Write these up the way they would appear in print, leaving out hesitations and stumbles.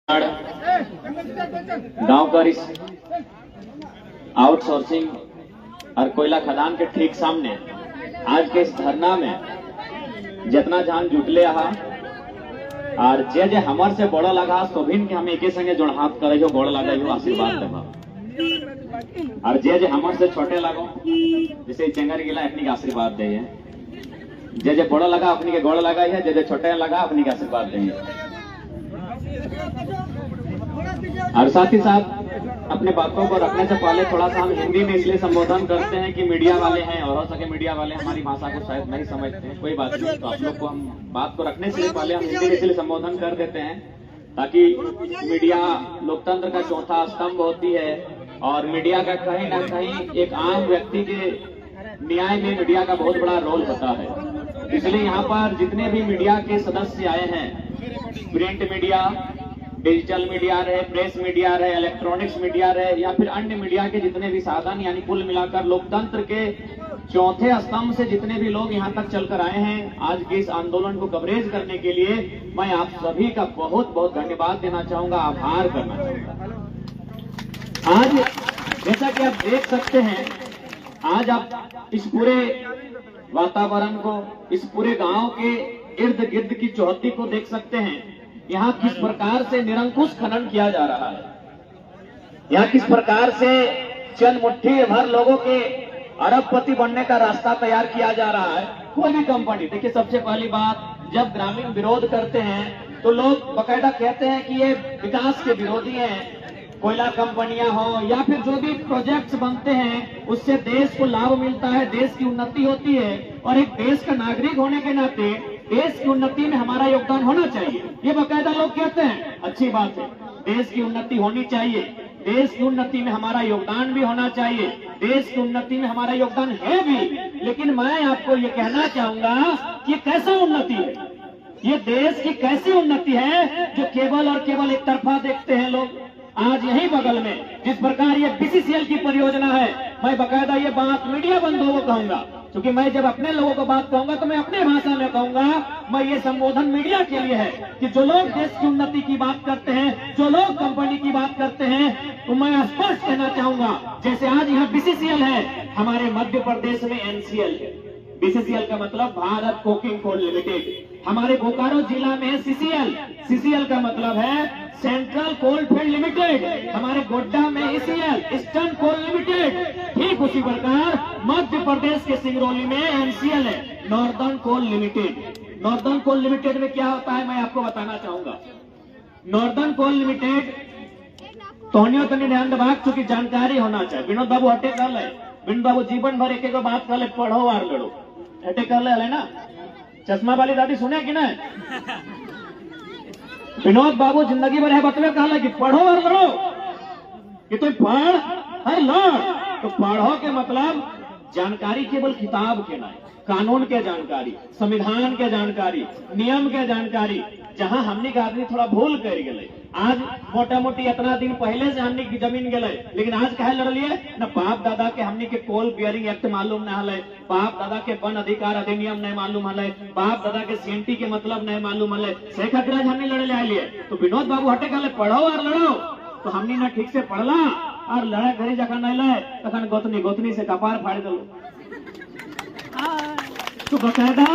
गांव का आउटसोर्सिंग और कोयला खदान के ठीक सामने आज के इस धरना में जितना जान जुटले आहा और जे जे हमर से बड़ा लगा सोभिन के हम एके संगे जोड़ हाथ करे हो गोड़ लगा हो आशीर्वाद देबा और जे हमर से छोटे लगो जैसे चेंगर गिला अपनी के आशीर्वाद दे जे बड़ा लगा अपनी के गोड़ लगा है जे छोटे लगा अपनी के आशीर्वाद दे। और साथ ही साथ अपने बातों को रखने से पहले थोड़ा सा हम हिंदी में इसलिए संबोधन करते हैं कि मीडिया वाले हैं और हो सके मीडिया वाले हमारी भाषा को शायद नहीं समझते हैं, कोई बात नहीं। तो आप लोग को हम बात को रखने से पहले हम हिंदी में इसलिए संबोधन कर देते हैं ताकि मीडिया लोकतंत्र का चौथा स्तंभ होती है और मीडिया का कहीं ना कहीं एक आम व्यक्ति के न्याय में मीडिया का बहुत बड़ा रोल होता है। इसलिए यहाँ पर जितने भी मीडिया के सदस्य आए हैं, प्रिंट मीडिया, डिजिटल मीडिया रहे, प्रेस मीडिया रहे, इलेक्ट्रॉनिक्स मीडिया रहे या फिर अन्य मीडिया के जितने भी साधन यानी कुल मिलाकर लोकतंत्र के चौथे स्तंभ से जितने भी लोग यहाँ तक चलकर आए हैं आज के इस आंदोलन को कवरेज करने के लिए मैं आप सभी का बहुत बहुत धन्यवाद देना चाहूंगा, आभार करना चाहूंगा। आज जैसा कि आप देख सकते हैं, आज आप इस पूरे वातावरण को, इस पूरे गांव के इर्द गिर्द की चौहद्दी को देख सकते हैं। यहाँ किस प्रकार से निरंकुश खनन किया जा रहा है, यहाँ किस प्रकार से चंद मुट्ठी भर लोगों के अरबपति बनने का रास्ता तैयार किया जा रहा है। कोई भी कंपनी, देखिए सबसे पहली बात, जब ग्रामीण विरोध करते हैं तो लोग बकायदा कहते हैं कि ये विकास के विरोधी हैं। कोयला कंपनियां हो या फिर जो भी प्रोजेक्ट्स बनते हैं उससे देश को लाभ मिलता है, देश की उन्नति होती है और एक देश का नागरिक होने के नाते देश की उन्नति में हमारा योगदान होना चाहिए, ये बकायदा लोग कहते हैं। अच्छी बात है, देश की उन्नति होनी चाहिए, देश की उन्नति में हमारा योगदान भी होना चाहिए, देश की उन्नति में हमारा योगदान है भी। लेकिन मैं आपको ये कहना चाहूंगा कि ये कैसा उन्नति है, ये देश की कैसी उन्नति है जो केवल और केवल एक तरफा देखते हैं लोग। आज यही बगल में जिस प्रकार ये बीसीसीएल की परियोजना है, मैं बकायदा ये बात मीडिया बंधुओं को कहूंगा, क्योंकि मैं जब अपने लोगों को बात कहूंगा तो मैं अपने भाषा में कहूंगा। मैं ये संबोधन मीडिया के लिए है कि जो लोग देश की उन्नति की बात करते हैं, जो लोग कंपनी की बात करते हैं, तो मैं स्पष्ट कहना चाहूंगा, जैसे आज यहाँ बीसीसीएल है, हमारे मध्य प्रदेश में एनसीएल है। बीसीसीएल का मतलब भारत कोकिंग कोल लिमिटेड। हमारे बोकारो जिला में है सीसीएल, सीसीएल का मतलब है सेंट्रल कोल फील्ड लिमिटेड। हमारे गोड्डा में ईसीएल, ईस्टर्न कोल लिमिटेड। ठीक उसी प्रकार मध्य प्रदेश के सिंगरौली में एनसीएल है, नॉर्दर्न कोल लिमिटेड। नॉर्दर्न कोल लिमिटेड में क्या होता है मैं आपको बताना चाहूंगा। नॉर्दर्न कोल लिमिटेड तोनियो तनी ध्यान दबाग, चूंकि जानकारी होना चाहिए। विनोद बाबू हटे कर ले, विनोद बाबू जीवन भर एक बात कर ले, पढ़ो और लड़ो, हटे कर ले ना। चश्मा वाली दादी सुने कि नहीं? विनोद बाबू जिंदगी भर है बतवे कहला कि पढ़ो और लड़ो, कि तुम पढ़ हर लड़। तो पढ़ो के मतलब जानकारी केवल किताब के नहीं, कानून के जानकारी, संविधान के जानकारी, नियम के जानकारी। जहां हमने का आदमी थोड़ा भूल कर गए, आज मोटा मोटी इतना दिन पहले से हमने की जमीन गए, लेकिन आज कहे लड़ लिए न बाप दादा के हमने के कोल बियरिंग एक्ट मालूम न हले, बाप दादा के वन अधिकार अधिनियम नहीं मालूम हले, बाप दादा के सीएनटी के मतलब नहीं मालूम हले। से खातिर हमने लड़े ले लिए। तो विनोद बाबू हटे कहले पढ़ो और लड़ो, तो हमने न ठीक से पढ़ला और लड़े घरे जखन नहीं लाए तखन गोतनी गोतनी से कपार फाड़ दो। तो बकायदा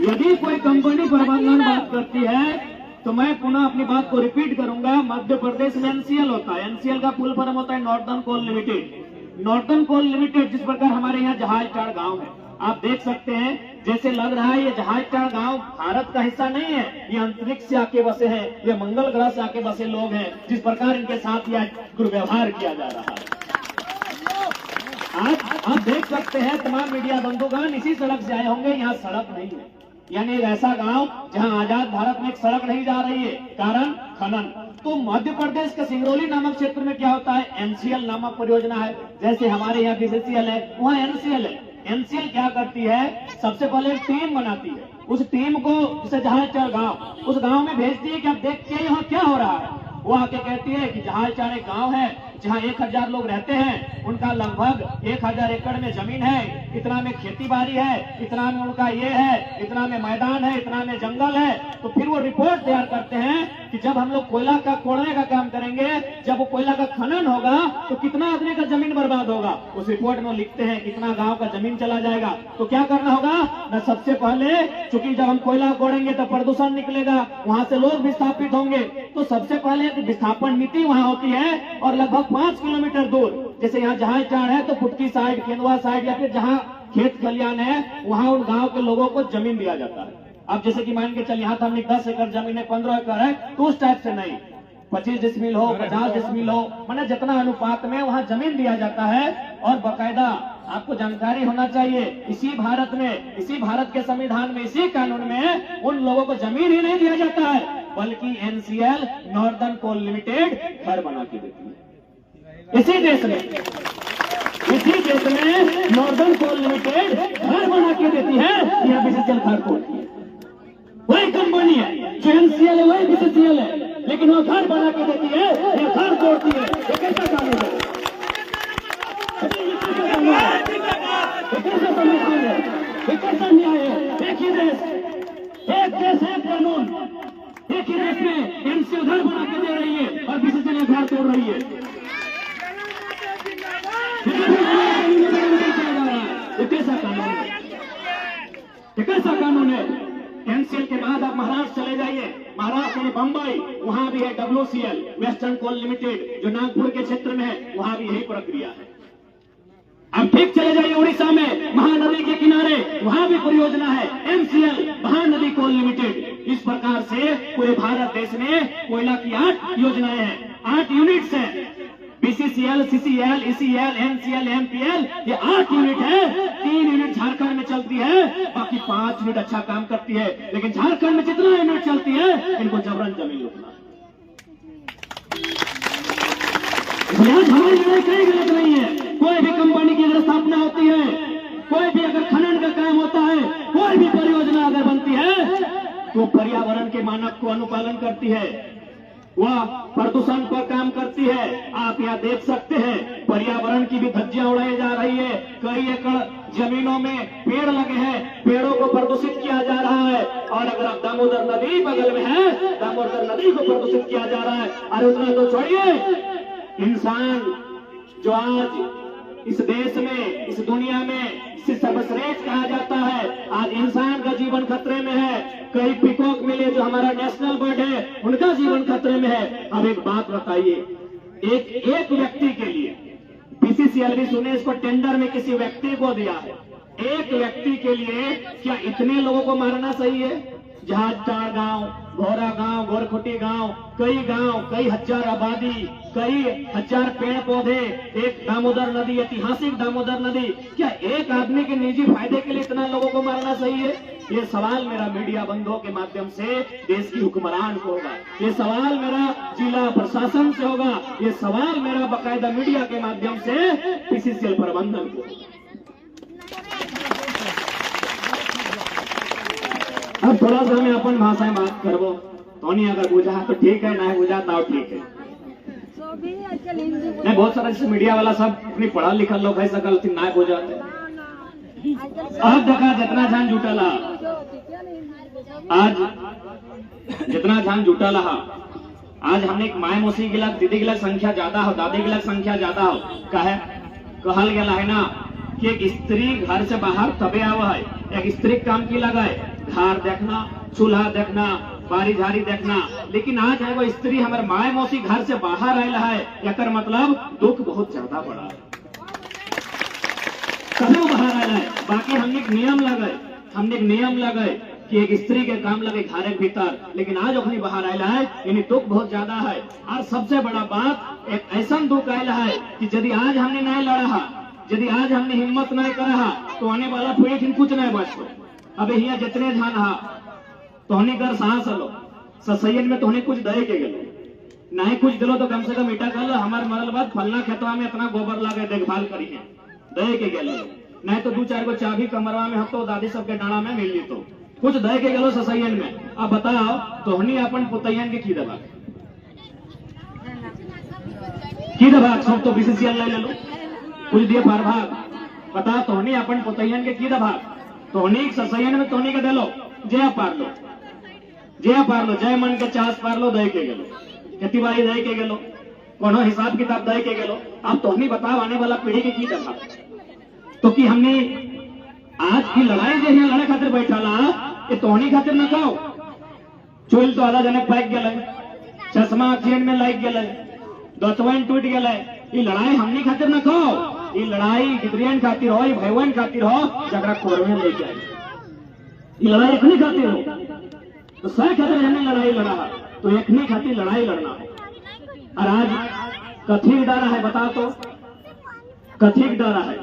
यदि कोई कंपनी प्रबंधन बात करती है तो मैं पुनः अपनी बात को रिपीट करूंगा। मध्य प्रदेश में एनसीएल होता है, एनसीएल का फुल फॉर्म होता है नॉर्दर्न कोल लिमिटेड। नॉर्दर्न कोल लिमिटेड जिस प्रकार हमारे यहाँ जहाजटाड़ गांव है, आप देख सकते हैं, जैसे लग रहा है ये जहाजटाड़ गांव भारत का हिस्सा नहीं है, ये अंतरिक्ष से आके बसे हैं, ये मंगल ग्रह से आके बसे लोग हैं, जिस प्रकार इनके साथ यह दुर्व्यवहार किया जा रहा है। आज आप देख सकते हैं तमाम मीडिया बंधुगण इसी सड़क से आए होंगे, यहाँ सड़क नहीं है, यानी एक ऐसा गांव जहां आजाद भारत में एक सड़क नहीं जा रही है, कारण खनन। तो मध्य प्रदेश के सिंगरौली नामक क्षेत्र में क्या होता है, एनसीएल नामक परियोजना है। जैसे हमारे यहाँ बीसीसीएल है, वहाँ एनसीएल है। एनसीएल क्या करती है, सबसे पहले एक टीम बनाती है, उस टीम को जैसे जहाजटाड़ गांव, उस गांव में भेजती है कि आप देखिए यहाँ क्या हो रहा है। वो आके कहती है कि जहाजटाड़ एक गांव है जहां 1000 लोग रहते हैं, उनका लगभग 1000 एकड़ में जमीन है, इतना में खेती बाड़ी है, इतना में उनका ये है, इतना में मैदान है, इतना में जंगल है। तो फिर वो रिपोर्ट तैयार करते हैं कि जब हम लोग कोयला का कोड़ने का काम करेंगे, जब वो कोयला का खनन होगा तो कितना आदमी का जमीन बर्बाद होगा। उस रिपोर्ट में लिखते हैं कितना गांव का जमीन चला जाएगा। तो क्या करना होगा ना, सबसे पहले चूंकि जब हम कोयला कोड़ेंगे तो प्रदूषण निकलेगा, वहां से लोग विस्थापित होंगे, तो सबसे पहले विस्थापन नीति वहां होती है और लगभग 5 किलोमीटर दूर, जैसे यहाँ जहाज टाड़ है तो फुटकी साइड, केंदुआ साइड या फिर जहाँ खेत खलियान है वहां उन गांव के लोगों को जमीन दिया जाता है। अब जैसे कि मान के चल यहाँ तो हमने 10 एकड़ जमीन है, 15 एकड़ है, तो उस टाइप से नहीं, 25 डिसमिल हो, 50 डिसमिल हो, माने जितना अनुपात में वहां जमीन दिया जाता है। और बाकायदा आपको जानकारी होना चाहिए, इसी भारत में, इसी भारत के संविधान में, इसी कानून में उन लोगों को जमीन ही नहीं दिया जाता है, बल्कि एनसीएल नॉर्दर्न कोल लिमिटेड घर बना के देती है। इसी देश में नॉर्दर्न कोल लिमिटेड घर बना के देती है, यह बीसीसीएल घर तोड़ती है। वही कंपनी है जो एनसीएल है, वही बीसीसीएल है, लेकिन वो घर बना के देती है, यह घर तोड़ती है। ये कैसा कानून है? कैसा संविधान है? ये कैसा न्याय है? एक ही देश, एक देश, एक कानून, एक ही देश में एनसीएल घर बना के दे रही है और बीसीसीएल घर तोड़ रही है। कैसा कानून है? कैसा कानून है? एनसीएल के बाद आप महाराष्ट्र चले जाइए, महाराष्ट्र में बंबई, वहां भी है डब्ल्यूसीएल वेस्टर्न कोल लिमिटेड जो नागपुर के क्षेत्र में है, वहां भी यही प्रक्रिया है। अब ठीक चले जाइए उड़ीसा में, महानदी के किनारे, वहां भी परियोजना है एमसीएल महानदी कोल लिमिटेड। इस प्रकार से पूरे भारत देश में कोयला की 8 योजनाएं हैं, 8 यूनिट्स हैं। BCCL, CCL, ECL, NCL, MPL, ये 8 यूनिट है। 3 यूनिट झारखंड में चलती है, बाकी 5 यूनिट अच्छा काम करती है। लेकिन झारखंड में जितना यूनिट चलती है, इनको जबरन जमीन लूटना है। हमारी लड़ाई कहीं गलत नहीं है। कोई भी कंपनी की अगर स्थापना होती है, कोई भी अगर खनन का काम होता है, कोई भी परियोजना अगर बनती है, तो पर्यावरण के मानक को अनुपालन करती है, वह प्रदूषण पर काम करती है। आप यहाँ देख सकते हैं पर्यावरण की भी धज्जियां उड़ाई जा रही है। कई एकड़ जमीनों में पेड़ लगे हैं, पेड़ों को प्रदूषित किया जा रहा है। और अगर आप दामोदर नदी बगल में है, दामोदर नदी को प्रदूषित किया जा रहा है। अरे उतना तो छोड़िए, इंसान जो आज इस देश में, इस दुनिया में इसे सर्वश्रेष्ठ कहा जाता है, आज इंसान का जीवन खतरे में है। कई पीकॉक मिले जो हमारा नेशनल बर्ड है, उनका जीवन खतरे में है। अब एक बात बताइए, एक व्यक्ति के लिए, बीसीसीएल भी सुने, इसको टेंडर में किसी व्यक्ति को दिया है, एक व्यक्ति के लिए क्या इतने लोगों को मारना सही है? जहाज टाड़ गांव, घोरा गांव, गोरखुटी गांव, कई हजार आबादी, कई हजार पेड़ पौधे, एक दामोदर नदी, ऐतिहासिक दामोदर नदी, क्या एक आदमी के निजी फायदे के लिए इतना लोगों को मारना सही है? ये सवाल मेरा मीडिया बंधुओं के माध्यम से देश की हुक्मरान को होगा, ये सवाल मेरा जिला प्रशासन से होगा, ये सवाल मेरा बाकायदा मीडिया के माध्यम से बीसीसीएल प्रबंधन को। अब थोड़ा सा हमें अपन भाषा में बात करबो, तो नहीं अगर बुझा तो ठीक है, नहीं बुझा तो ठीक है। नहीं, बहुत सारा जैसे मीडिया वाला सब अपनी पढ़ा लिखा लोग है, सकल ना बुझाते। अब देखा जितना ध्यान जुटला, आज जितना ध्यान जुटला, आज हमने एक माय मौसी गिलक, दीदी गिलक संख्या ज्यादा हो, दादी गिलक संख्या ज्यादा हो, कहल गया है ना कि एक स्त्री घर से बाहर तबे आवा है। एक स्त्री काम की लगाए, घर देखना, चूल्हा देखना, बारी झाड़ी देखना, लेकिन आज है वो स्त्री हमारे माय मौसी घर से बाहर आयल है, एकर मतलब दुख बहुत ज्यादा बड़ा है। कभी बाहर आयल है, बाकी हमने एक नियम लगाए कि एक स्त्री के काम लगे घर के भीतर, लेकिन आज अपनी बाहर आयल है, यानी दुख बहुत ज्यादा है। और सबसे बड़ा बात, एक ऐसा दुख आयल है कि यदि आज हमने नहीं लड़ा, यदि आज हमने हिम्मत नहीं करा, तो आने वाला पीढ़ी कुछ नहीं बचतो। अब यहाँ जितने ध्यान हा तोहनी कर सांस लो, ससैयन में तोहनी कुछ दे के गेलो, नहीं कुछ दिलो तो कम से कम ईटा कर लो, हमारे मरल बाद फलना खेतवा में इतना गोबर लगे देखभाल करी है, दे के गेलो। नहीं तो 2-4 को चाबी कमरवा में हम तो दादी सबके डाला में मिल ली, तो कुछ दे के गेलो ससैयन में। अब बताओ तोहनी अपन पुतैयन के की दबा सब तो बीसीसीएल ले लो, कुछ दिए पार भाग। बता तोहनी अपन पुतैयन के की दबा, तोहनी ससैयन में तोहनी के डेलो जे पार लो। जे पारलो जय मन के चास पारलो दे के गेलो, खेती बाड़ी दे के गेलो, कोनो हिसाब किताब दे के गेलो। अब तो हमें बताओ आने वाला पीढ़ी के की देखा तो कि हमने आज की लड़ाई जो है लड़े खातिर बैठा ला ये तोहनी खातिर न कहो। चोल तो आधा जने पैक गए, चश्मा अखियन में लाइक गए, दतवन टूट गए। ये लड़ाई हमनी खातिर न कहो, ये लड़ाई गिदरियन खातिर हो, भैवन खातिर हो, जगरा कोरवे लेके आई। ये लड़ाई एकनी खातिर हो तो सह खातिर हमने लड़ाई लड़ा तो एकनी खातिर लड़ाई लड़ना हो। और आज कथी डर है बताओ तो, कथी डर है?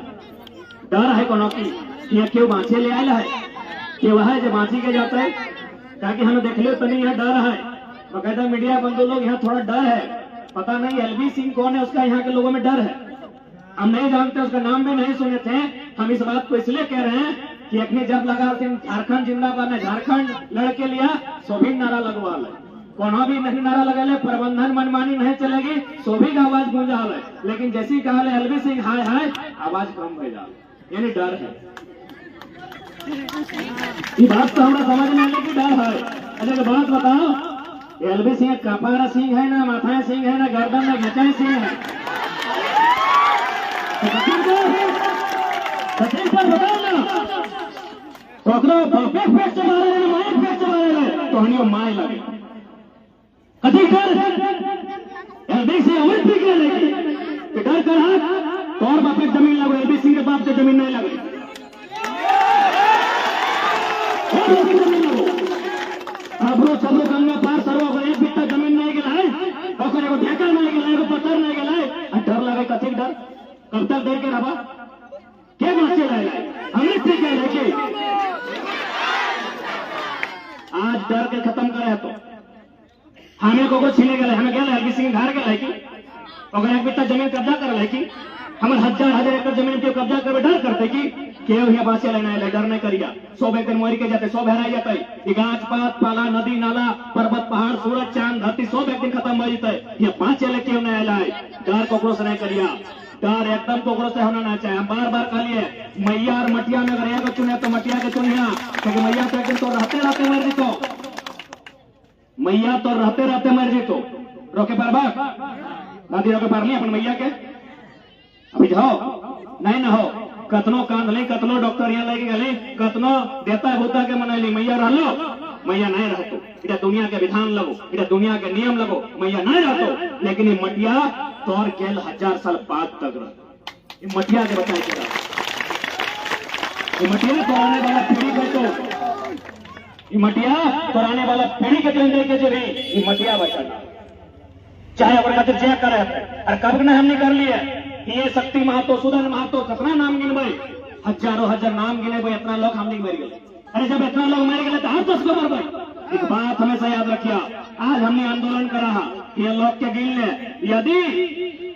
डर है कोनो की यहाँ क्यों बाँचे ले आयल है, क्यों है जो बाँची के जाते है, ताकि हमें देख लो तो नहीं यहाँ डर है। बकायदा मीडिया बंधु लोग यहाँ थोड़ा डर है, पता नहीं एलबी सिंह कौन है, उसका यहाँ के लोगों में डर है। हम नहीं जानते, उसका नाम भी नहीं सुने थे। हम इस बात को इसलिए कह रहे हैं कि अपने जब लगा झारखंड जिंदाबाद ने झारखंड लड़के लिया सो भी नारा लगवा ले, कोनो भी नहीं नारा लगा ले, प्रबंधन मनमानी नहीं चलेगी, सो भी का आवाज गूंजा ले। लेकिन जैसी कहा ले एलबी सिंह हाय हाय आवाज कम भेजा, यानी डर है। ये बात तो हमारा समझ में आने की डर है। अच्छा बात बताओ, एलबी सिंह कपारा सिंह है ना, माथा सिंह है ना, गर्दन में घचा सिंह है, बताओ ना पकड़ो पेट से मारे माइक पेट से मारे तो हनियो माय लगे कथी कर एलबी सिंह अमृत पी के लगे डर कर हाथ तो और बापे जमीन लगो, एलबी सिंह के बाप के जमीन नहीं लगे, अबरो चलो गंगा पार सर्व एक बित्ता जमीन नहीं गिला है, ओकर एगो ढेका नहीं गिला, एगो पत्थर नहीं गिला है। डर लगे कथी डर? कब तक डर के रहा के बाँचे रहे हमें ठीक है। देखिए आज डर के खत्म करे तो हमें को छीने गए, हमें गए एलबी सिंह घर गए कि ओकर एक बित्ता जमीन कब्जा कर ले कि हमारे हजार एकड़ जमीन के कब्जा कर डर करते कि केव यहाँ बाँचे लेना डर नहीं करिया। 100 एकड़ मोरी के जाते 100 बहराई जाते, गाछ पात पाला नदी नाला पर्वत पहाड़ सूरज चांद धरती 100 एक दिन खत्म हो जाते। ये बाँचे ले क्यों नहीं लाए, डर कोकरो से नहीं करिया, डर एकदम कोकरो से होना ना चाहिए। हम बार बार कहलिए मैया और मटिया में अगर एक चुने तो मटिया के चुनिया, क्योंकि मैया तो एक दिन तो रहते रहते मर जीतो, मैया तो रहते रहते मर जीतो। रोके पार दादी रोके पार नहीं अपन मैया के अभी जाओ नहीं ना हो, कतनो कांद ले, कतनो डॉक्टर यहाँ लेके गए, कतनो देता भूता के मनैली, मैया रह लो, मैया नहीं रहतो। इधर दुनिया के विधान लगो, इधर दुनिया के नियम लगो, मैया नहीं रहतो। लेकिन ये मटिया तौर केल 1000 साल बाद तक रह, ये मटिया के बताए के मटिया तो आने वाला पीढ़ी को तो ये मटिया तो आने वाला पीढ़ी के दिन देखे जो ये मटिया बचाना चाहे और खातिर जय करे। और कब ने हमने कर लिया ये शक्ति महतो, सुदन महतो, कितना नाम गिनबे, हजारों हजार नाम गिनेबे, इतना लोग हमने मर गए। अरे जब इतना लोग मर गए तो हर 10 को मरबे। एक बात हमेशा याद रखिया, आज हमने आंदोलन करा ये लोग के गिन ले, यदि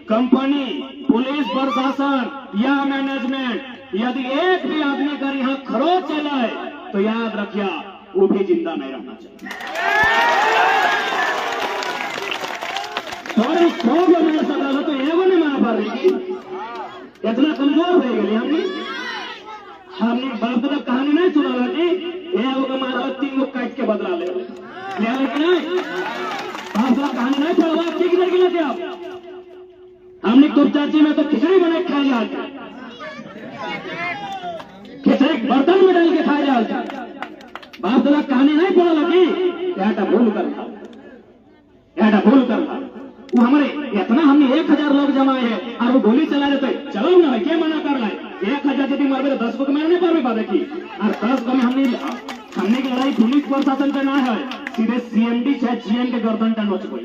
कंपनी पुलिस प्रशासन या मैनेजमेंट यदि एक भी आदमी कर यहाँ खरोच चलाए तो याद रखिया वो भी जिंदा नहीं रहना चाहिए। तो एगो नहीं मार पा रही, इतना कमजोर हो गए हमने बाप दादा कहानी नहीं सुना कि एगो के मारा 3 गो काट के बदला ले नहीं, बाप दादा कहानी नहीं पढ़वा ठीक नहीं गिला थे आप। हमने तो चाची में तो खिचड़ी बना के खाया जाता, खिचड़ी बर्तन में डाल के खाया जाता। बाप दादा कहानी नहीं पढ़ा लगी भूल कर वो हमारे इतना हमने 1000 लोग जमाए हैं और वो गोली चला देते, चलो ना क्या मना कर रहा है, 1000 यदि मार तो 10 को मारने पर बात की, और 10 को में हमने की लड़ाई पुलिस प्रशासन पे ना है, सीधे CMD चाहे GM के गर्दन टन हो चुकी।